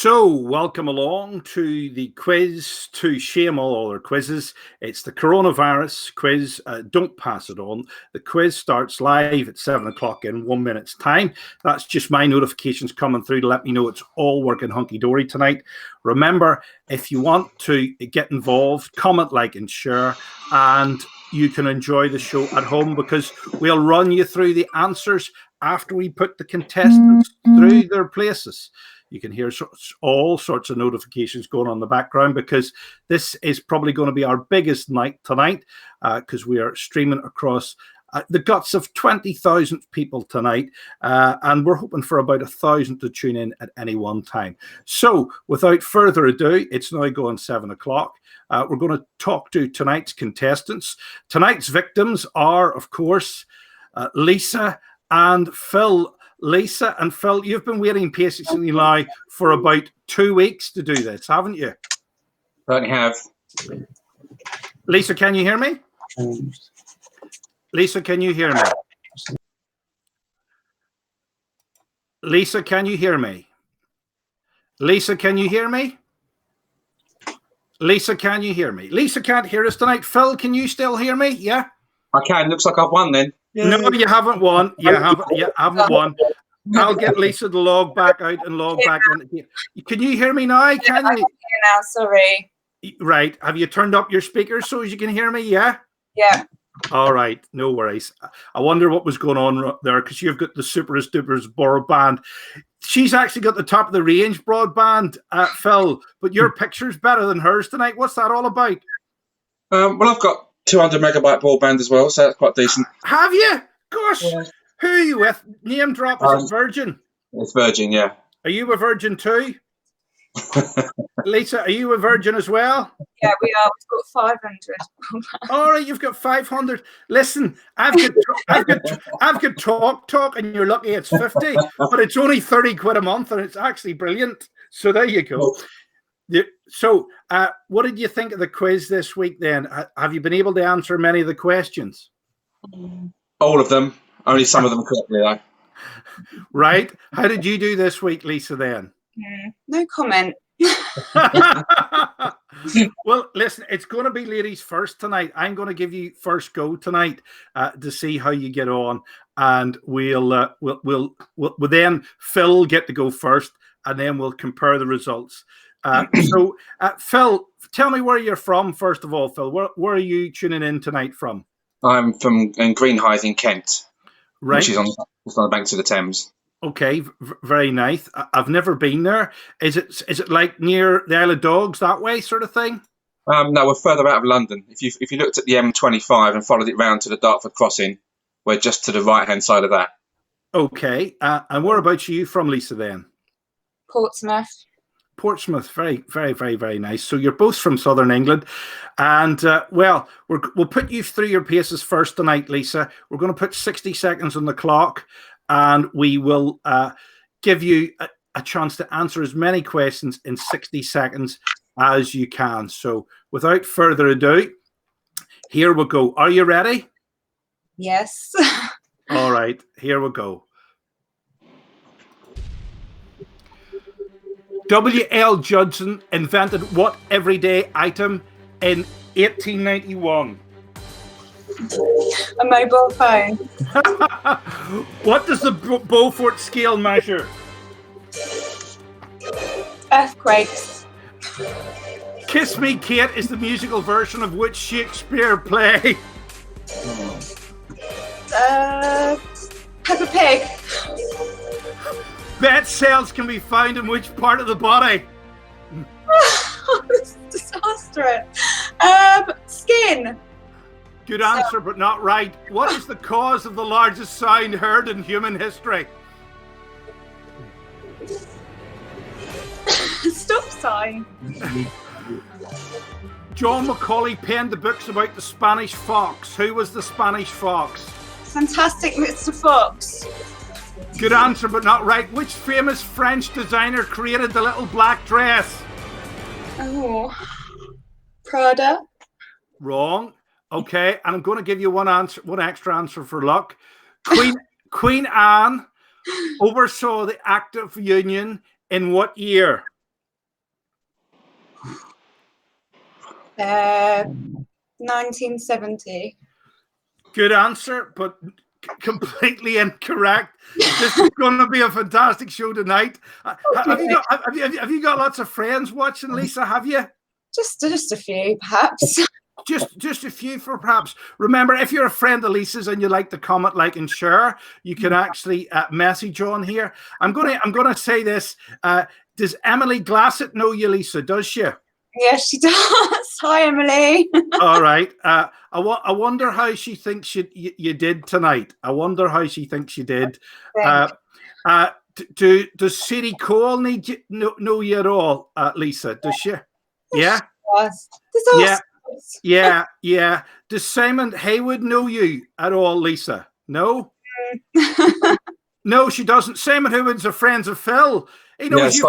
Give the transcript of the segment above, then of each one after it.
So, welcome along to the quiz to shame all other quizzes. It's the coronavirus quiz. Don't pass it on. The quiz starts live at 7 o'clock in 1 minute's time. That's just my notifications coming through to let me know it's all working hunky-dory tonight. Remember, if you want to get involved, comment, like, and share, and you can enjoy the show at home because we'll run you through the answers after we put the contestants through their places. You can hear all sorts of notifications going on in the background because this is probably going to be our biggest night tonight because we are streaming across the guts of 20,000 people tonight, and we're hoping for about 1,000 to tune in at any one time. So without further ado, it's now going 7 o'clock. We're going to talk to tonight's contestants. Tonight's victims are, of course, Lisa and Phil. Lisa and Phil, you've been waiting patiently now for about 2 weeks to do this, haven't you? I have. Lisa, can you hear me? Lisa, can you hear me? Lisa, can you hear me? Lisa, can you hear me? Lisa, can you hear me? Lisa can't hear us tonight. Phil, can you still hear me? Yeah? I can. Looks like I've won then. No, you haven't won. You haven't won. I'll get Lisa to log back out and log back in. Can you hear me now? Can you? I can hear now, sorry. Right. Have you turned up your speakers so as you can hear me? Yeah? Yeah. All right. No worries. I wonder what was going on there because you've got the superest duperest broadband. She's actually got the top of the range broadband, Phil, but your picture's better than hers tonight. What's that all about? Well, I've got 200 megabyte broadband as well, so that's quite decent. Have you? Gosh. Yeah. Who are you with? Name drop. Is it Virgin? It's Virgin, yeah. Are you a Virgin too? Lisa, are you a Virgin as well? Yeah, we are. We've got 500. All right, you've got 500. Listen, I've got talk, and you're lucky it's 50, but it's only 30 quid a month, and it's actually brilliant. So there you go. So, what did you think of the quiz this week? Then, have you been able to answer many of the questions? All of them. Only some of them correctly, though. Right. How did you do this week, Lisa? Then. No comment. Well, listen, it's going to be ladies first tonight. I'm going to give you first go tonight to see how you get on, and we'll then Phil get to go first, and then we'll compare the results. So, Phil, tell me where you're from first of all, Phil. Where are you tuning in tonight from? I'm from Greenhithe in Kent, right? Which is on the banks of the Thames. Okay, very nice. I've never been there. Is it like near the Isle of Dogs that way, sort of thing? No, we're further out of London. If you looked at the M25 and followed it round to the Dartford crossing, we're just to the right hand side of that. Okay, and whereabouts are you from, Lisa? Then Portsmouth. Portsmouth, very, very, very, very nice. So you're both from Southern England, and well, we'll put you through your paces first tonight, Lisa. We're going to put 60 seconds on the clock. And we will give you a chance to answer as many questions in 60 seconds as you can. So without further ado, here we go. Are you ready? Yes. All right, here we go. W.L. Judson invented what everyday item in 1891? A mobile phone. What does the Beaufort scale measure? Earthquakes. Kiss Me Kate is the musical version of which Shakespeare play? Peppa Pig. Bed cells can be found in which part of the body? This is disastrous. Skin. Good answer, but not right. What is the cause of the largest sound heard in human history? Stop sign. John Macaulay penned the books about the Spanish fox. Who was the Spanish fox? Fantastic Mr. Fox. Good answer, but not right. Which famous French designer created the little black dress? Oh, Prada. Wrong. Okay, and I'm going to give you one extra answer for luck. Queen Anne oversaw the Act of Union in what year? 1970. Good answer, but completely incorrect. This is going to be a fantastic show tonight. Have you got lots of friends watching, Lisa? Have you? Just a few, perhaps. Just a few, for perhaps. Remember, if you're a friend of Lisa's and you like to comment, like, and share, you can actually message on here. I'm gonna say this. Does Emily Glassett know you, Lisa? Does she? Yes, she does. Hi, Emily. All right. I wonder how she thinks you did tonight. I wonder how she thinks you did. Does Sadie Cole know you at all, Lisa? Does she? Yeah. Yeah. Does Simon Haywood know you at all, Lisa? No. No, she doesn't. Simon Haywood's a friend of Phil. He knows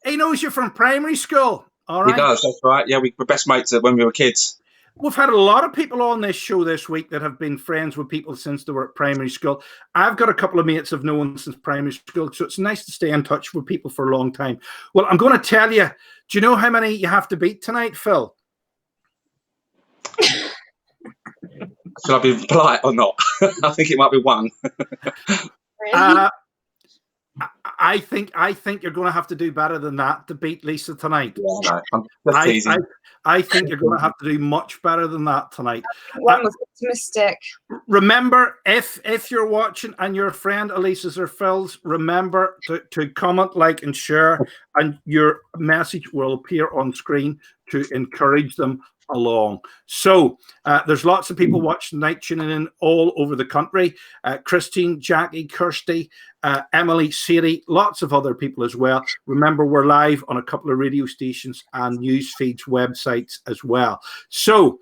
he knows you from primary school. All right. He does. That's right. Yeah, we were best mates when we were kids. We've had a lot of people on this show this week that have been friends with people since they were at primary school. I've got a couple of mates I've known since primary school, so it's nice to stay in touch with people for a long time. Well, I'm going to tell you, do you know how many you have to beat tonight, Phil? Should I be polite or not? I think it might be one. Really? I think you're going to have to do better than that to beat Lisa tonight. Yeah, no, I'm just teasing. I think you're going to have to do much better than that tonight. One was optimistic. Remember, if you're watching and your friend Elisa's or Phil's, remember to comment, like, and share, and your message will appear on screen to encourage them along. So there's lots of people watching tonight, tuning in all over the country. Christine, Jackie, Kirsty, Emily, Sadie, lots of other people as well. Remember, we're live on a couple of radio stations and news feeds websites as well. So,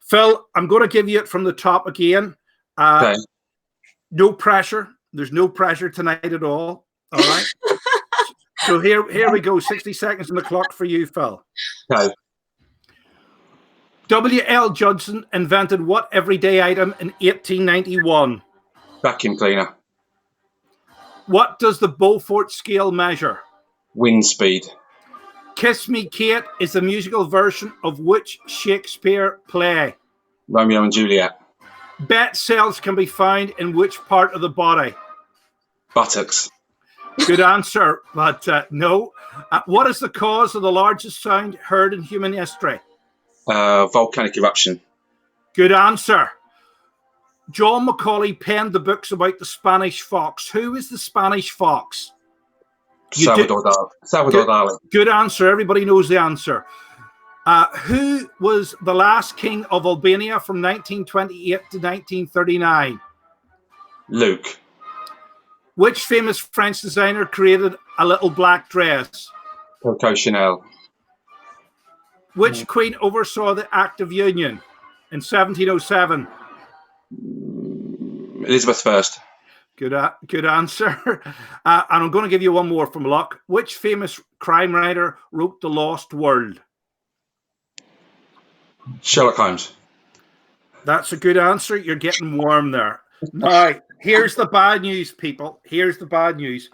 Phil, I'm going to give you it from the top again. Okay. No pressure. There's no pressure tonight at all. All right. So here we go. 60 seconds on the clock for you, Phil. Okay. W.L. Judson invented what everyday item in 1891? Vacuum cleaner. What does the Beaufort scale measure? Wind speed. Kiss Me Kate is the musical version of which Shakespeare play? Romeo and Juliet. Bet cells can be found in which part of the body? Buttocks. Good answer, but no. What is the cause of the largest sound heard in human history? Volcanic eruption. Good answer. John Macaulay penned the books about the Spanish fox. Who is the Spanish fox? Salvador Dali. Good answer. Everybody knows the answer. Who was the last king of Albania from 1928 to 1939? Luke. Which famous French designer created a little black dress? Coco Chanel. Which queen oversaw the Act of Union in 1707? Elizabeth I. Good answer. And I'm going to give you one more from Locke. Which famous crime writer wrote The Lost World? Sherlock Holmes. That's a good answer. You're getting warm there. Now, here's the bad news, people. Here's the bad news.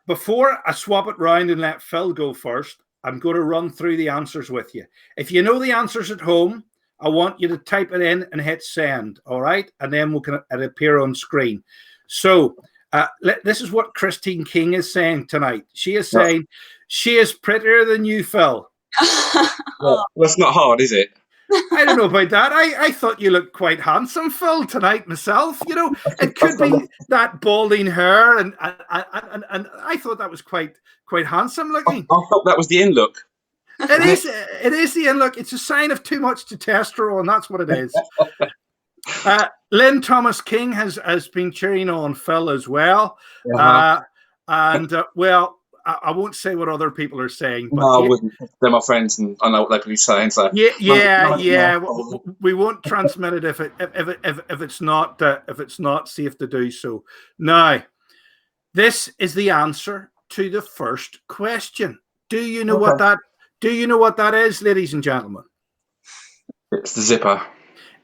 Before I swap it round and let Phil go first, I'm going to run through the answers with you. If you know the answers at home, I want you to type it in and hit send, all right? And then it'll appear on screen. So this is what Christine King is saying tonight. She is saying, she is prettier than you, Phil. Well, that's not hard, is it? I don't know about that. I thought you looked quite handsome, Phil, tonight myself. You know, it could be that balding hair, and I thought that was quite handsome looking. I thought that was the in look. It is the in look. It's a sign of too much testosterone. That's what it is. Lynn Thomas King has been cheering on Phil as well. Well, I won't say what other people are saying. But no, I wouldn't. They're my friends, and I know what they're saying. So yeah. We won't transmit it if it's not safe to do so. Now, this is the answer to the first question. Do you know what that? Do you know what that is, ladies and gentlemen? It's the zipper.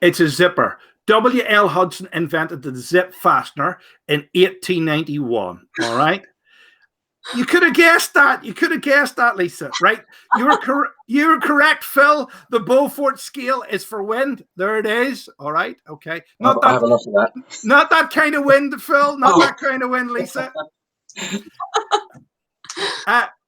It's a zipper. W.L. Hudson invented the zip fastener in 1891. All right. You could have guessed that. You could have guessed that, Lisa. Right? You were correct, Phil. The Beaufort scale is for wind. There it is. All right. Okay. I have enough of that. Not that kind of wind, Phil. Not that kind of wind, Lisa.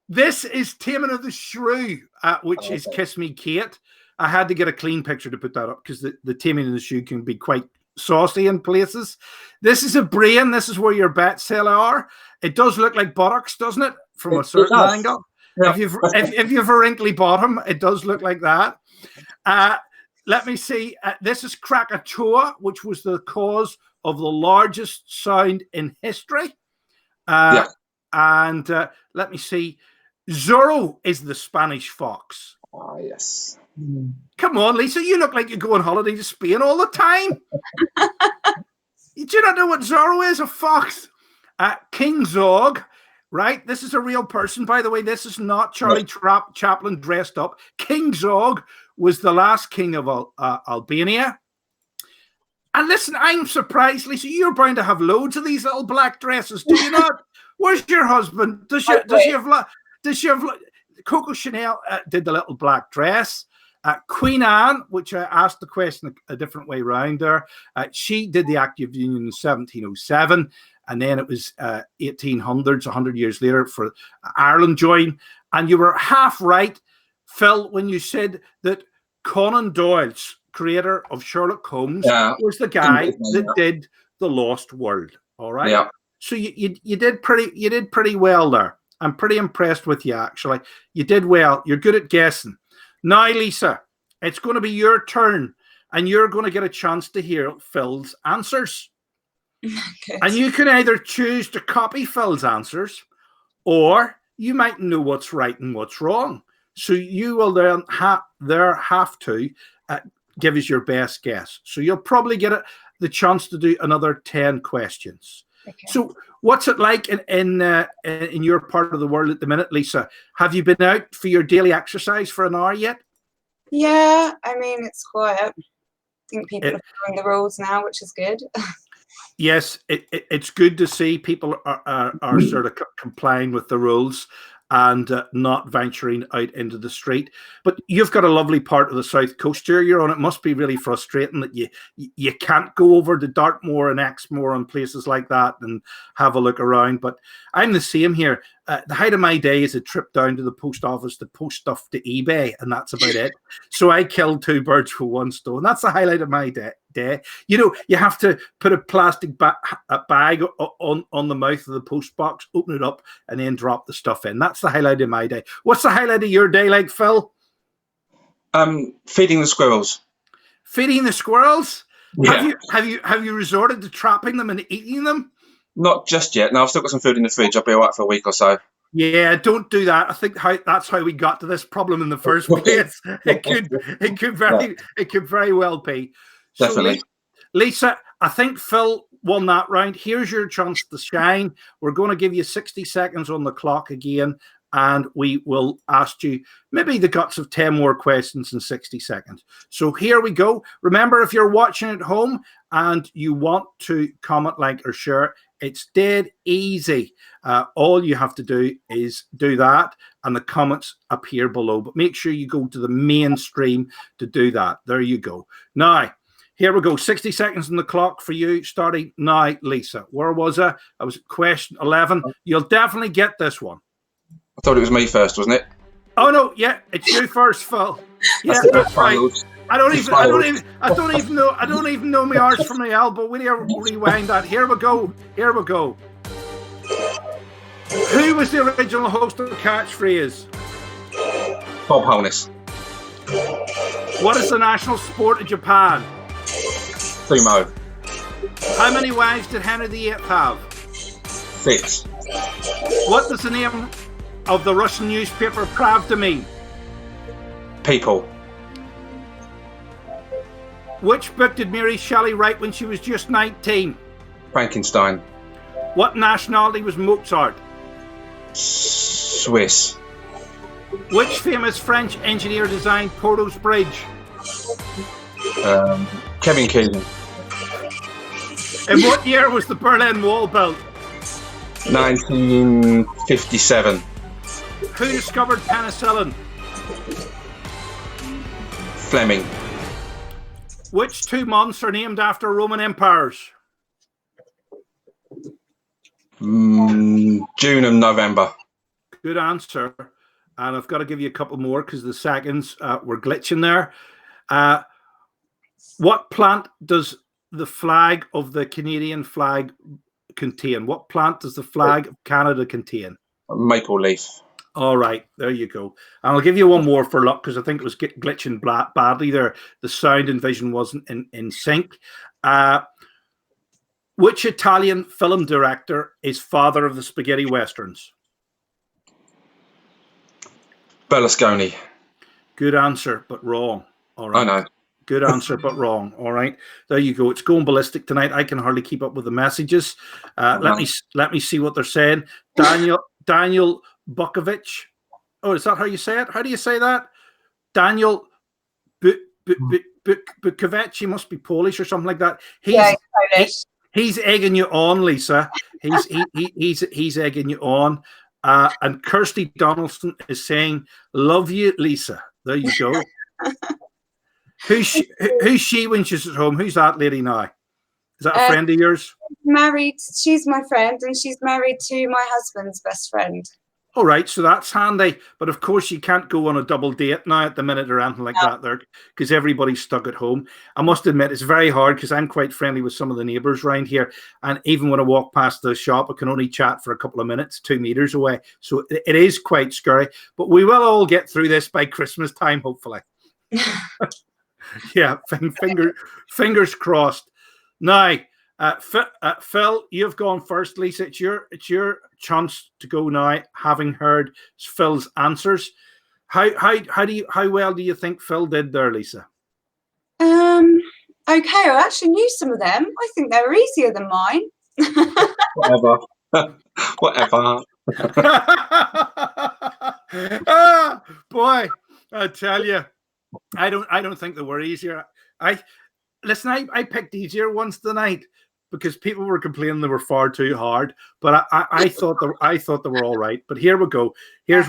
This is Taming of the Shrew, which is Kiss Me Kate. I had to get a clean picture to put that up because the Taming of the Shrew can be quite saucy in places. This is a brain. This is where your bat cell are. It does look like buttocks, doesn't it? From a certain angle. Yeah. If you've a wrinkly bottom, it does look like that. Let me see. This is Krakatoa, which was the cause of the largest sound in history. And let me see. Zorro is the Spanish fox. Ah, yes. Come on, Lisa. You look like you go on holiday to Spain all the time. Do you not know what Zorro is? A fox. King Zog, right? This is a real person, by the way. This is not Charlie Chaplin dressed up. King Zog was the last king of Albania. And listen, I'm surprised, Lisa. You're bound to have loads of these little black dresses, do you not? Where's your husband? Does she have? Coco Chanel did the little black dress. Queen Anne, which I asked the question a different way around there, she did the Act of Union in 1707, and then it was 1800s, 100 years later, for Ireland joined. And you were half right, Phil, when you said that Conan Doyle's creator of Sherlock Holmes was the guy that did The Lost World. All right. Yeah. So you did pretty well there. I'm pretty impressed with you, actually. You did well. You're good at guessing. Now, Lisa, it's going to be your turn, and you're going to get a chance to hear Phil's answers. Okay. And you can either choose to copy Phil's answers, or you might know what's right and what's wrong. So you will then have to give us your best guess. So you'll probably get the chance to do another 10 questions. Okay. So what's it like in your part of the world at the minute, Lisa? Have you been out for your daily exercise for an hour yet? Yeah, I mean, it's quiet. I think people are following the rules now, which is good. Yes, it's good to see people are sort of complying with the rules and not venturing out into the street. But you've got a lovely part of the South Coast here you're on. It must be really frustrating that you can't go over to Dartmoor and Exmoor and places like that and have a look around. But I'm the same here. The height of my day is a trip down to the post office to post stuff to eBay, and that's about it. So I killed 2 birds with 1 stone. That's the highlight of my day. You know, you have to put a plastic bag on the mouth of the post box, open it up, and then drop the stuff in. That's the highlight of my day. What's the highlight of your day like, Phil? Feeding the squirrels. Feeding the squirrels? Yeah. Have you resorted to trapping them and eating them? Not just yet. No, I've still got some food in the fridge. I'll be all right for a week or so. Yeah, don't do that. I think that's how we got to this problem in the first place. It could very well be. Definitely. So, Lisa, I think Phil won that round. Here's your chance to shine. We're going to give you 60 seconds on the clock again, and we will ask you maybe the guts of 10 more questions in 60 seconds. So here we go. Remember, if you're watching at home and you want to comment, like, or share, it's dead easy. All you have to do is do that, and the comments appear below. But make sure you go to the main stream to do that. There you go. Now, here we go. 60 seconds on the clock for you, starting now, Lisa. Where was I? I was at question 11. You'll definitely get this one. I thought it was me first, wasn't it? Oh no, yeah, it's you first, Phil. Yeah, that's right. I don't even know my arse from my elbow. Will you rewind that? Here we go. Who was the original host of the catchphrase? Bob Holness. What is the national sport of Japan? Sumo. How many wives did Henry VIII have? 6. What does the name of the Russian newspaper Pravda mean? People. Which book did Mary Shelley write when she was just 19? Frankenstein. What nationality was Mozart? Swiss. Which famous French engineer designed Porto's Bridge? Kevin Keegan. In what year was the Berlin Wall built? 1957. Who discovered penicillin? Fleming. Which 2 months are named after Roman empires? June and November. Good answer. And I've got to give you a couple more because the seconds were glitching there. What plant does the flag of the Canadian flag contain? What plant does the flag of Canada contain? Maple leaf. All right, there you go. And I'll give you one more for luck because I think it was glitching badly there. The sound and vision wasn't in sync. Which Italian film director is father of the spaghetti westerns? Berlusconi. Good answer, but wrong. All right. I know. Good answer, but wrong. All right, there you go. It's going ballistic tonight. I can hardly keep up with the messages. Let me see what they're saying. Daniel Bukovic. Oh, is that how you say it? How do you say that? Daniel Bukovic. He must be Polish or something like that. He's egging you on, Lisa. He's egging you on. And Kirsty Donaldson is saying, "Love you, Lisa." There you go. Who's she when she's at home? Who's that lady now? Is that a friend of yours? Married. She's my friend, and she's married to my husband's best friend. All right, so that's handy. But of course, you can't go on a double date now at the minute or anything like that there because everybody's stuck at home. I must admit, it's very hard because I'm quite friendly with some of the neighbours around here. And even when I walk past the shop, I can only chat for a couple of minutes, 2 meters away. So it is quite scary. But we will all get through this by Christmas time, hopefully. Yeah, fingers crossed. Now, Phil, you've gone first. Lisa, it's your chance to go now, having heard Phil's answers. How well do you think Phil did there, Lisa? Okay, I actually knew some of them. I think they were easier than mine. Whatever. Boy, I tell you, I don't think they were easier. I picked easier ones tonight because people were complaining they were far too hard. But I thought they were all right. But here we go. We're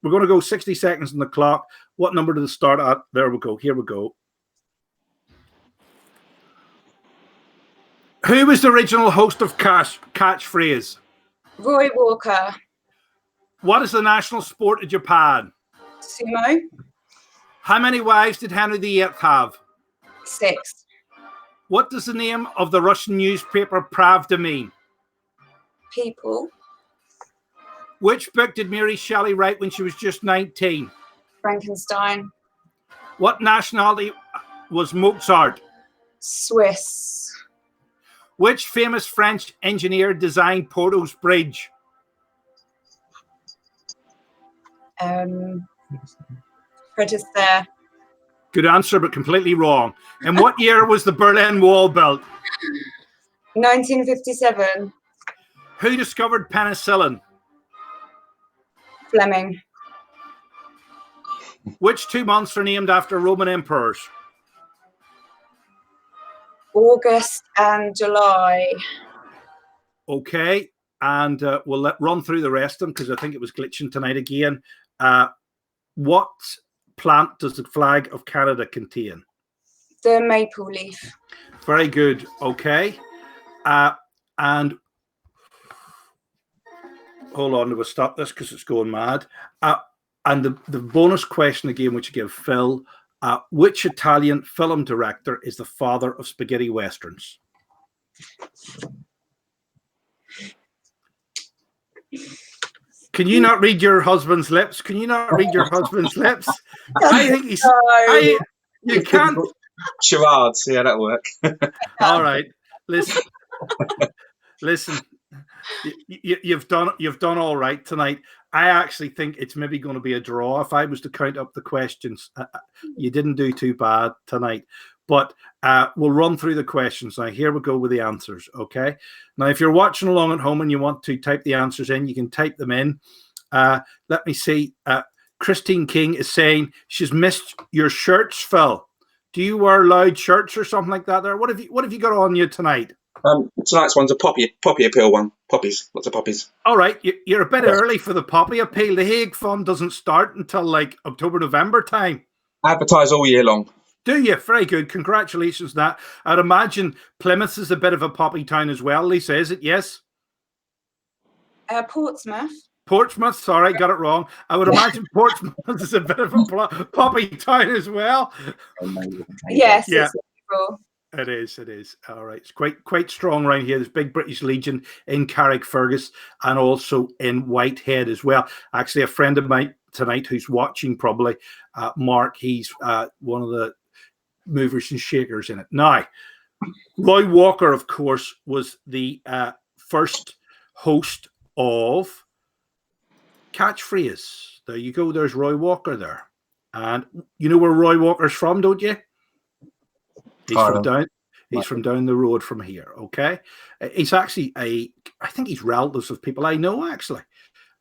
going to go 60 seconds on the clock. What number did it start at? There we go. Here we go. Who was the original host of Catchphrase? Roy Walker. What is the national sport of Japan? Sumo. How many wives did Henry VIII have? 6. What does the name of the Russian newspaper Pravda mean? People. Which book did Mary Shelley write when she was just 19? Frankenstein. What nationality was Mozart? Swiss. Which famous French engineer designed Porto's Bridge? Fred Astaire. Good answer, but completely wrong. And what year was the Berlin Wall built? 1957. Who discovered penicillin? Fleming. Which 2 months are named after Roman emperors? August and July. Okay, and we'll run through the rest of them because I think it was glitching tonight again. What plant does the flag of Canada contain? The maple leaf. Very good. Okay. And hold on, we'll stop this because it's going mad. And the bonus question again, which you give Phil, which Italian film director is the father of spaghetti westerns? Can you not read your husband's lips? Can you not read your husband's lips? I think he's. You can't. Charades, yeah, that'll work. All right, listen. You've done all right tonight. I actually think it's maybe going to be a draw if I was to count up the questions. You didn't do too bad tonight, but we'll run through the questions now. Here we go with the answers. Okay. Now, if you're watching along at home and you want to type the answers in, you can type them in. Let me see. Christine King is saying she's missed your shirts, Phil. Do you wear loud shirts or something like that? There. What have you got on you tonight? Tonight's one's a poppy appeal one. Poppies, lots of poppies. All right, you're a bit early for the poppy appeal. The Hague Fund doesn't start until like October, November time. Advertise all year long. Do you? Very good. Congratulations on that. I'd imagine Plymouth is a bit of a poppy town as well, Lisa, is it? Yes? Portsmouth. Portsmouth, sorry, got it wrong. I would imagine Portsmouth is a bit of a poppy town as well. Yes, yeah. It's It is. All right. It's quite strong around here. There's big British Legion in Carrickfergus and also in Whitehead as well. Actually, a friend of mine tonight who's watching probably, Mark, he's one of the movers and shakers in it. Now, Roy Walker, of course, was the first host of Catchphrase. There you go. There's Roy Walker there. And you know where Roy Walker's from, don't you? He's from down the road from here. Okay, he's actually I think he's relatives of people I know actually.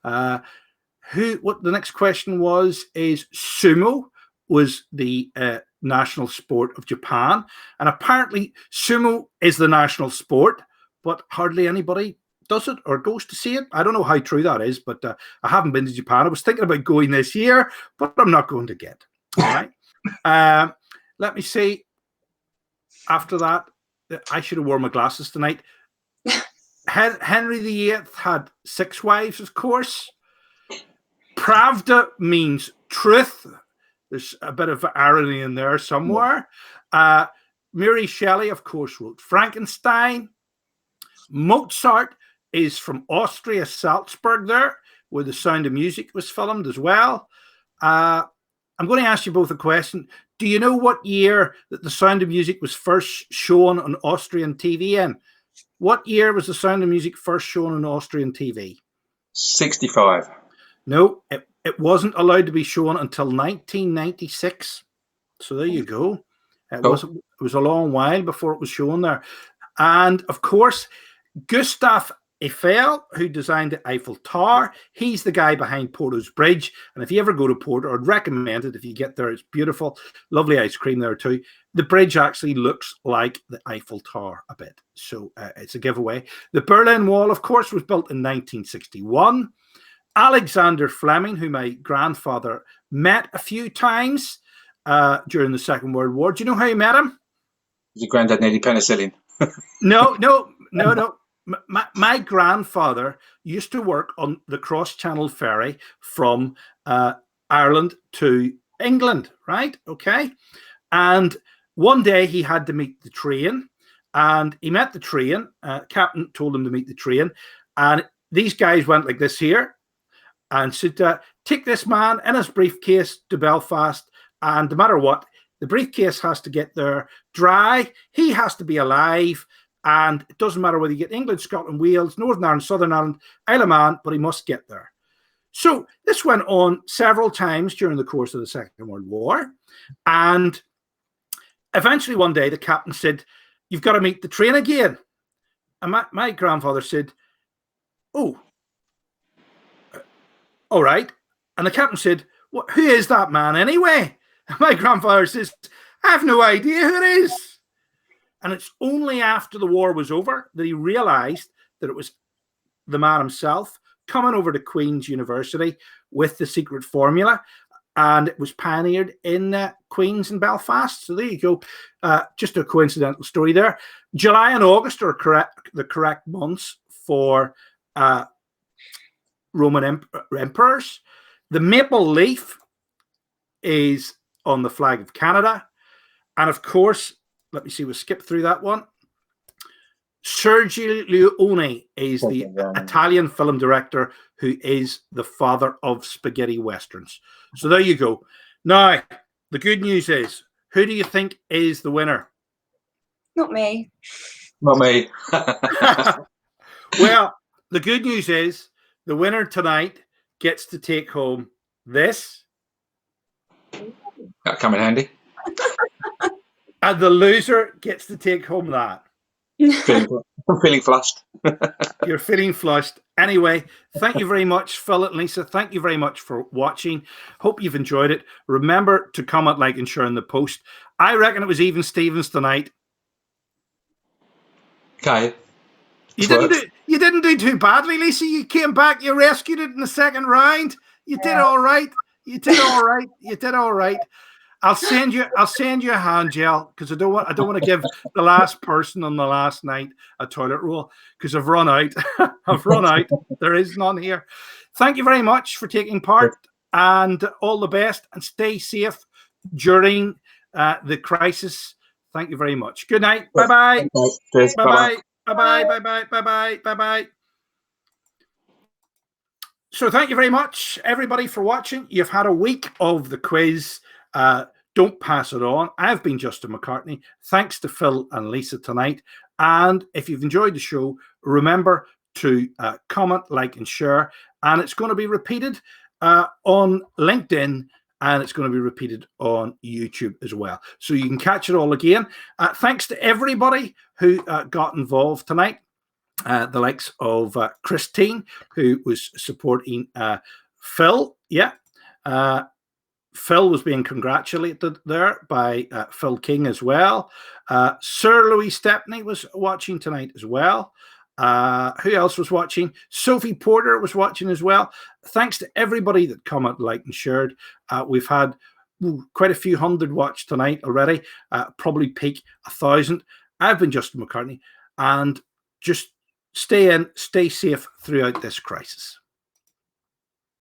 What the next question was is sumo was the national sport of Japan, and apparently sumo is the national sport, but hardly anybody does it or goes to see it. I don't know how true that is, but I haven't been to Japan. I was thinking about going this year, but I'm not going to get. All right. Let me see. After that, I should have worn my glasses tonight. Henry VIII had 6 wives, of course. Pravda means truth. There's a bit of irony in there somewhere. Mary Shelley, of course, wrote Frankenstein. Mozart is from Austria, Salzburg there, where The Sound of Music was filmed as well. I'm going to ask you both a question. Do you know what year that The Sound of Music was first shown on Austrian TV in? What year was The Sound of Music first shown on Austrian TV? 65. No, it wasn't allowed to be shown until 1996. So there you go. It was a long while before it was shown there. And of course, Gustav Eiffel, who designed the Eiffel Tower, he's the guy behind Porto's Bridge. And if you ever go to Porto, I'd recommend it. If you get there, it's beautiful. Lovely ice cream there too. The bridge actually looks like the Eiffel Tower a bit. So it's a giveaway. The Berlin Wall, of course, was built in 1961. Alexander Fleming, who my grandfather met a few times during the Second World War. Do you know how he met him? Your granddad needed penicillin. No. My grandfather used to work on the cross-channel ferry from Ireland to England, right? Okay. And one day he had to meet the train, and he met the train. Captain told him to meet the train, and these guys went like this here and said, take this man in his briefcase to Belfast, and no matter what, the briefcase has to get there dry. He has to be alive. And it doesn't matter whether you get England, Scotland, Wales, Northern Ireland, Southern Ireland, Isle of Man, but he must get there. So this went on several times during the course of the Second World War. And eventually one day the captain said, you've got to meet the train again. And my grandfather said, oh, all right. And the captain said, who is that man anyway? And my grandfather says, I have no idea who it is. And it's only after the war was over that he realized that it was the man himself coming over to Queen's University with the secret formula. And it was pioneered in Queen's in Belfast. So there you go. Just a coincidental story there. July and August are the correct months for Roman emperors. The maple leaf is on the flag of Canada. And of course, let me see, we'll skip through that one. Sergio Leone is the Italian film director who is the father of spaghetti westerns. So there you go. Now, the good news is, who do you think is the winner? Not me. Not me. Well, the good news is the winner tonight gets to take home this. That'll come in handy. And the loser gets to take home that. I'm feeling flushed. You're feeling flushed. Anyway, thank you very much, Phil and Lisa. Thank you very much for watching. Hope you've enjoyed it. Remember to comment, like, and share in the post. I reckon it was even Stevens tonight. Okay. You didn't do too badly, Lisa. You came back. You rescued it in the second round. You did all right. You did all right. You did all right. I'll send you a hand gel because I don't want to give the last person on the last night a toilet roll because I've run out. I've run out. There is none here. Thank you very much for taking part, and all the best, and stay safe during the crisis. Thank you very much. Good night. Bye-bye. Bye-bye. Bye-bye. Bye-bye. Bye-bye. Bye-bye. So thank you very much, everybody, for watching. You've had a week of the quiz. Don't pass it on. I've been Justin McCartney. Thanks to Phil and Lisa tonight. And if you've enjoyed the show, remember to comment, like, and share. And it's going to be repeated on LinkedIn, and it's going to be repeated on YouTube as well. So you can catch it all again. Thanks to everybody who got involved tonight. The likes of Christine, who was supporting Phil. Yeah. Phil was being congratulated there by Phil King as well. Sir Louis Stepney was watching tonight as well. Who else was watching? Sophie Porter was watching as well. Thanks to everybody that commented, liked, and shared. We've had quite a few hundred watch tonight already. Probably peak 1,000. I've been Justin McCartney, and just stay safe throughout this crisis.